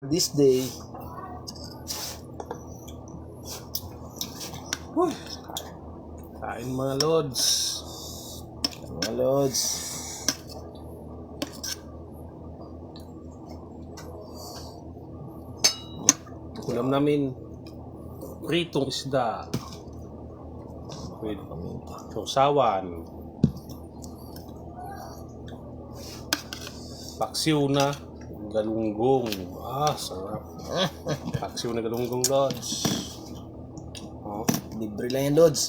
This day. Uy. Kain mga lods. Mga lods. Ulam namin pritong isda. Pwede kami sausawan. Paksiw na galunggong. Ah, sarap. Paksiw na galunggong, lods. Oh, Libre lang yan, Lods.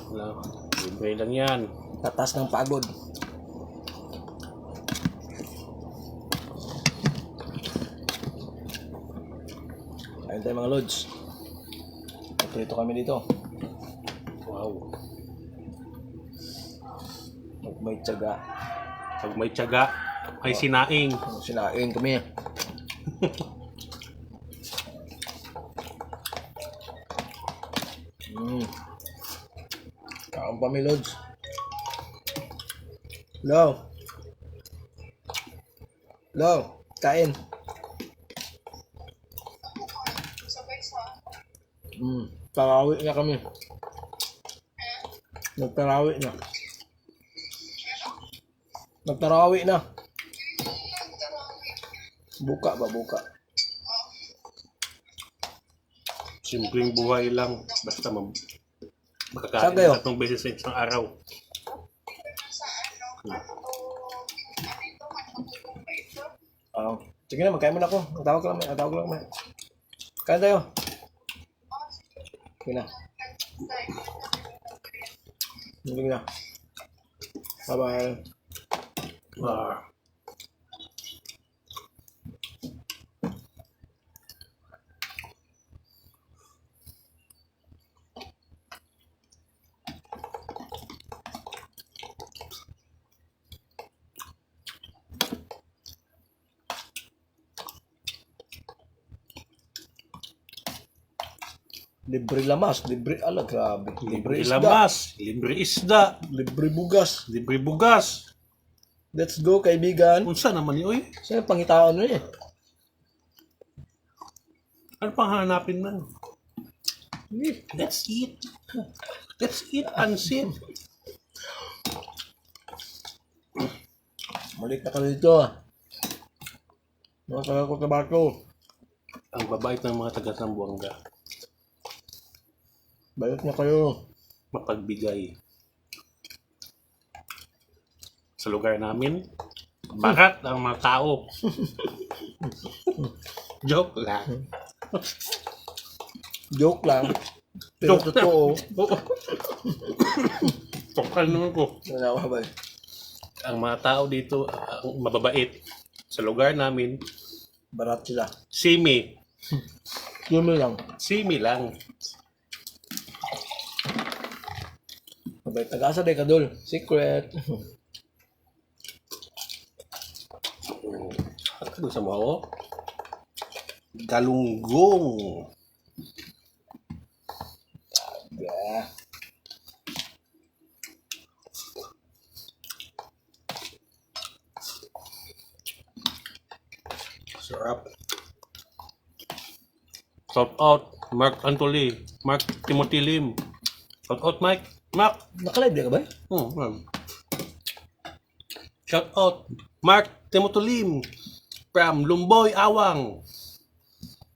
wala. Libre lang yan. Tatas ng pagod. Kain tayo mga Lods. Prito kami dito. Wow. Pag may tiyaga. Pag may tiyaga, ay sinaing. Sinain kami. Kain pa may Lods. Hello. Hello. Kain. Tarawi na kami. Nagtarawi na. Nagtarawi na. Buka ba? Buka. Simpleng buhay lang. Basta Saan makakain kayo? na 3 beses sa isang araw. Sige na, magkain muna ako. Natawag ko lang. Kain tayo. Sige na. Sige na. Bye-bye. Ah. Libre lamas, libre ala, grabe. Libre isda. lamas, libre isda, Libre bugas. libre bugas. Let's go, kaibigan. Unsa naman yun, oy? Saan ang pangitaon nun eh? Ano pang hanapin man? Let's eat. Let's eat and sit. Malik na ka dito ah. Mga taga ko tabako. Ang babait ng mga taga Zamboanga, Bayot na kayo. mapagbigay. Sa lugar namin, barat ang mga tao. Joke lang. Joke lang. Pero Joke totoo. Tokal naman ko. Nanawa ba? Ang mga tao dito, ang mababait. Sa lugar namin, Barat sila. simi. Yun lang. Simi lang. Mabay tagasa day kadol. Secret. Ano sa mo? Galunggong. Yeah. Sarap. Shout out, Mark Antoli, Mark Timothy Lim. Shout out, Mike. Mark. Nakalive ka ba? Shout out, Mark Timothy Lim from Lumboy, Awang.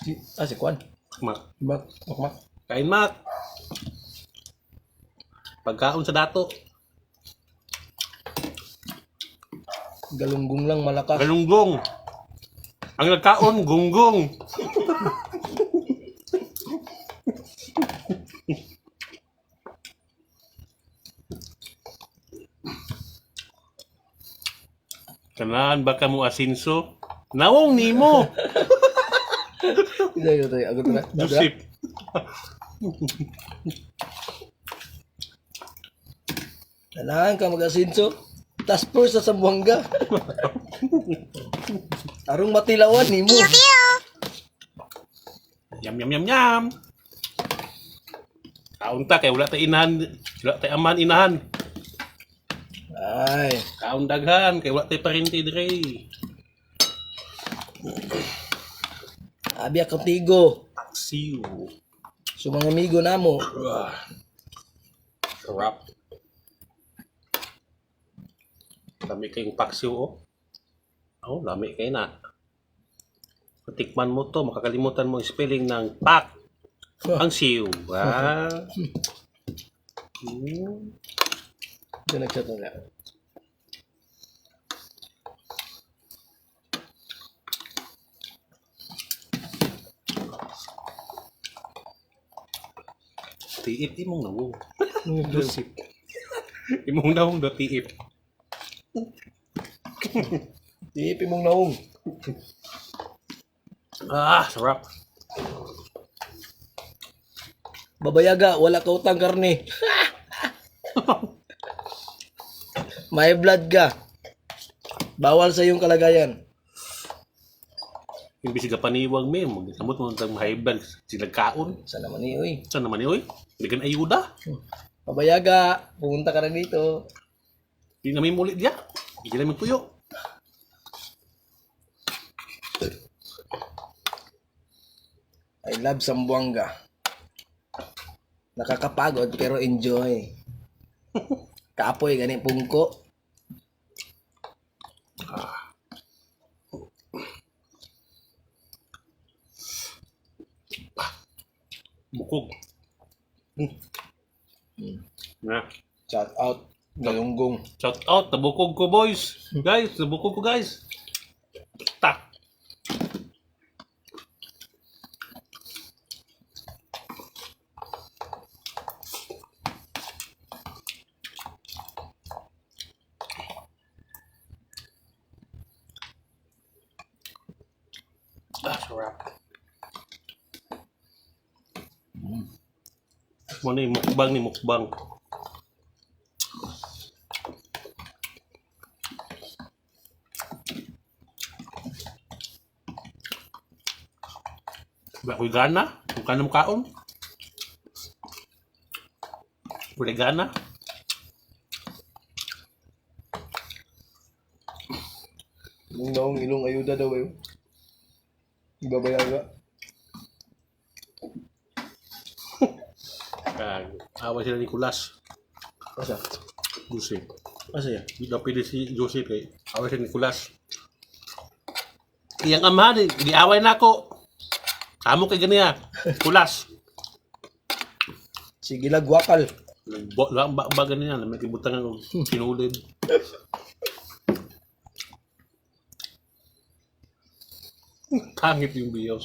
Si Kwan. Mark. Mak. Kain, Mark. Pagkaon sa dato. Galunggong lang malakas. Galunggong. Ang nagkaon, gunggong. Kanaan baka mo asinso? Nawong nimo. Ito. Agad na. Joseph. Kailangan ka mag-asinso. Tasper sa Zamboanga. Arong matilawan ni mo. Yam yam yam yam. Kaon ta kay wala ta inahan, wala ta aman inahan. Ay. Kaon daghan kay wala tay parinti dire. Abi ako tigo. Paksiw. So mga amigo namo. Sarap. Lami kayong paksiw, oh. Oh, lami kayo na. Tikman mo to, makakalimutan mo yung spelling ng pak. Ang siw. Ito nagchat na. Tiip, imong nawong. Lusip. Imong nawong do tiip. Tiipi mong naong. Sarap. Babayaga, wala ka utang karne. May blood ka. Bawal sa iyong kalagayan. Imbis ka paniwag me, magsamot mo ng high blood, sila kaon. Saan naman ni uy? Saan naman yun? Hindi ka na ayuda. Babayaga, pumunta ka na dito. Hindi namin mulit diya. Hindi namin tuyo. I love Sambuanga. Nakakapagod pero enjoy. Kapoy gani pungko. Bukog. Na. Shout out Galunggong. Shout out, nabukog ko boys. Guys, nabukog ko guys. Tak. Sarap. Ano yung mukbang ni mukbang? Ako'y gana. Kung kanang kaon. Wala gana. Yung naong ilong ayuda daw eh. Babayaga. Awa sila ni Kulas. Asa? Jose. Asa ya? Hindi na pili si Jose kay awa sila ni Kulas. Iyang ama, di away na ako. Kamo kay ganiya. Kulas. Sige lang wakal. Ba ganiya. May kibutang ang sinulid. Pangit yung bios.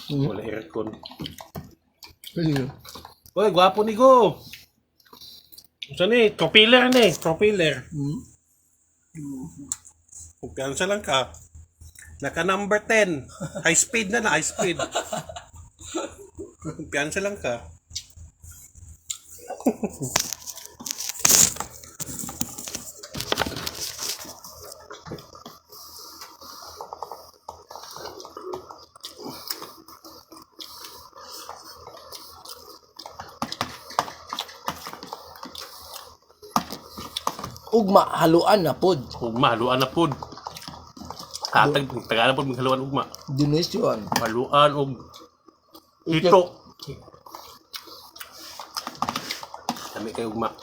Wala aircon. Oy, gwapo ni Go. Saan ni? Tropiller ni. Tropiller. Kumpiyansa lang ka. Naka number 10. High speed na. High speed. Kumpiyansa lang ka. Ugma haluan na pod. Ugma, haluan na pod. Hatag, taga na pod ng haluan ugma. Dinesyon. Haluan og ito. Lami kay ugma.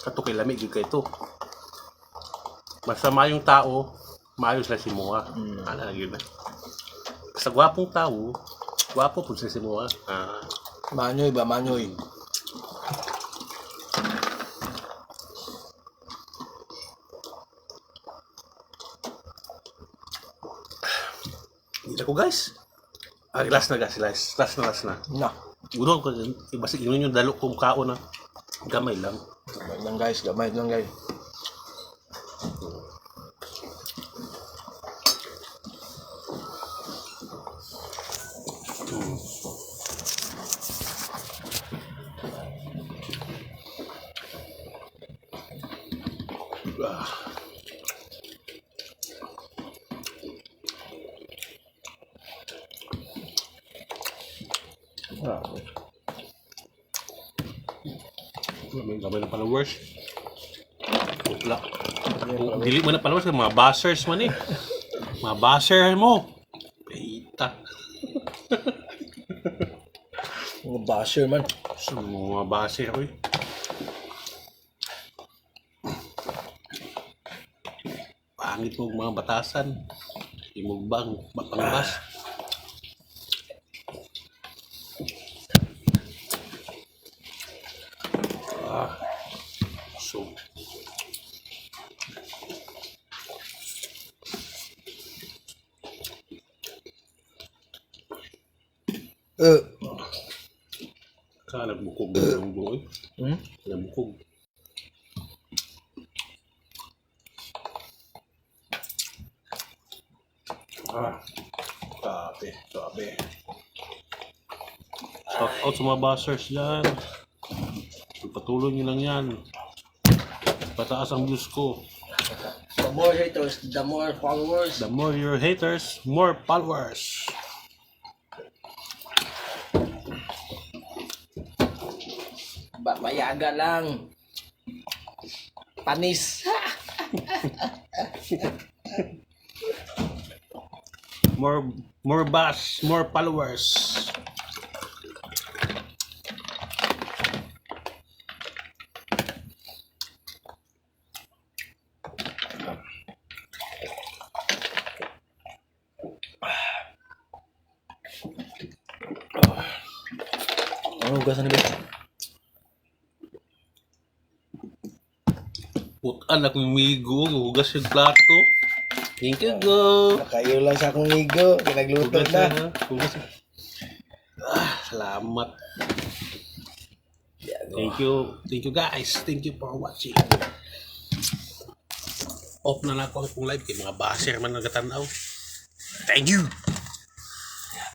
Kato kay lami gyud kay ito. Masama yung tao, maayos na si Moa. Ano na yun na. Sa gwapong tao, gwapo po si Moa. Manyoy ba? Manyoy. Hindi ako guys. Last na guys, last na. Na. Uno ko, basta yun yung dalo kong kaon na gamay lang. Gamay lang guys, gamay lang guys. May gamay ng followers. Wala. Dili mo na followers, mga buzzers man eh. Mga buzzer mo. Peita. Mga basher man. Sa mga base ako eh. Pangit mo mga batasan. Imugbang, pangbas. So, nagbukog ng buhay. Nagbukog. Grabe. Shout out sa mga bashers dyan. Patuloy nyo lang yan. Pataas ang views ko. The more haters, the more followers. The more your haters, more followers. Mayaga lang. Panis. More bash, more followers. Ano hugasan ni Beth? Putaan akong migo, hugas yung plato. Thank you, go. Nakayo lang sa akong ligo. Pinagluto na. Hugas. Salamat. Thank you guys. Thank you for watching. Off na lang ako akong live kay mga baser man nagatanaw. Thank you.